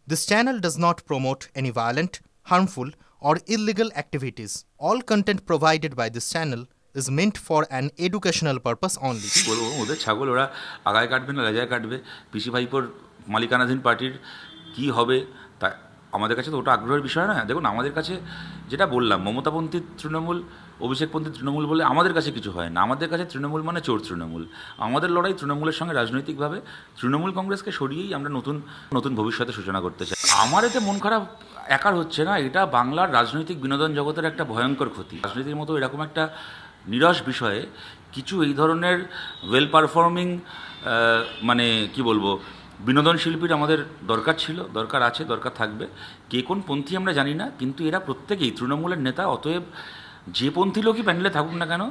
This channel does not promote any violent, harmful, or illegal activities. All content provided by this channel is meant for an educational purpose only. বলবো ওদের ছাগল ওরা আগায় কাটবে না লেজায় কাটবে, পিসি ভাইপোর মালিকানাধীন পার্টির কি হবে তা আমাদের কাছে তো ওটা আগ্রহের বিষয় না। দেখুন আমাদের কাছে যেটা বললাম, মমতাপন্থী তৃণমূল, অভিষেকপন্থী তৃণমূল বলে আমাদের কাছে কিছু হয় না। আমাদের কাছে তৃণমূল মানে চোর তৃণমূল। আমাদের লড়াই তৃণমূলের সঙ্গে রাজনৈতিকভাবে তৃণমূল কংগ্রেসকে সরিয়েই আমরা নতুন ভবিষ্যতের সূচনা করতে চাই। আমার এতে মন খারাপ একার হচ্ছে না, এটা বাংলার রাজনৈতিক বিনোদন জগতের একটা ভয়ঙ্কর ক্ষতি। রাজনীতির মতো এরকম একটা নিরস বিষয়ে কিছু এই ধরনের ওয়েল পারফর্মিং মানে কি বলবো বিনোদন শিল্পীর আমাদের দরকার ছিল, দরকার আছে, দরকার থাকবে। কে কোন পন্থী আমরা জানি না, কিন্তু এরা প্রত্যেকেই তৃণমূলের নেতা। অতএব যে পন্থী লোকই প্যানেলে থাকুক না কেন,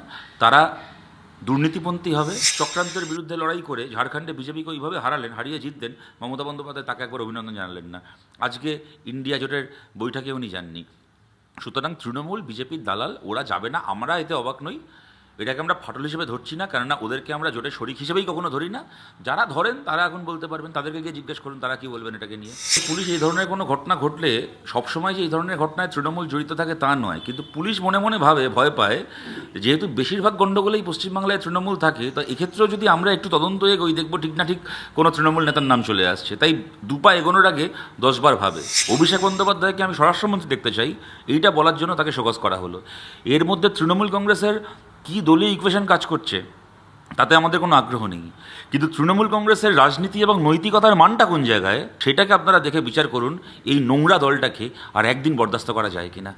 তারা দুর্নীতিপন্থী হবে। চক্রান্তের বিরুদ্ধে লড়াই করে ঝাড়খণ্ডে বিজেপিকে ওইভাবে হারিয়ে জিততেন মমতা বন্দ্যোপাধ্যায়, তাকে একবার অভিনন্দন জানালেন না। আজকে ইন্ডিয়া জোটের বৈঠকে উনি যাননি। সুতরাং তৃণমূল বিজেপির দালাল, ওরা যাবে না। আমরা এতে অবাক নই, এটাকে আমরা ফাটল হিসেবে ধরছি না, কেননা ওদেরকে আমরা জোটের শরিক হিসেবেই কখনো ধরি না। যারা ধরেন তারা এখন বলতে পারবেন, তাদেরকে গিয়ে জিজ্ঞেস করুন তারা কী বলবেন এটাকে নিয়ে। পুলিশ এই ধরনের কোনো ঘটনা ঘটলে সবসময় যে এই ধরনের ঘটনায় তৃণমূল জড়িত থাকে তা নয়, কিন্তু পুলিশ মনে মনে ভয় পায়, যেহেতু বেশিরভাগ গণ্ডগোলেই পশ্চিমবাংলায় তৃণমূল থাকে, তো এক্ষেত্রেও যদি আমরা একটু তদন্ত এগোই, দেখবো ঠিক না ঠিক কোনো তৃণমূল নেতার নাম চলে আসছে। তাই দুপা এগোনোর আগে 10 বার ভাবে। অভিষেক বন্দ্যোপাধ্যায়কে আমি স্বরাষ্ট্রমন্ত্রী দেখতে চাই, এইটা বলার জন্য তাকে শোকজ করা হলো। এর মধ্যে তৃণমূল কংগ্রেসের কি দলীয় ইকুয়েশন কাজ করছে তাতে আমাদের কোনো আগ্রহ নেই, কিন্তু তৃণমূল কংগ্রেসের রাজনীতি এবং নৈতিকতার মানটা কোন জায়গায় সেটাকে আপনারা দেখে বিচার করুন। এই নোংরা দলটাকে আর একদিন বরদাস্ত করা যায় কিনা।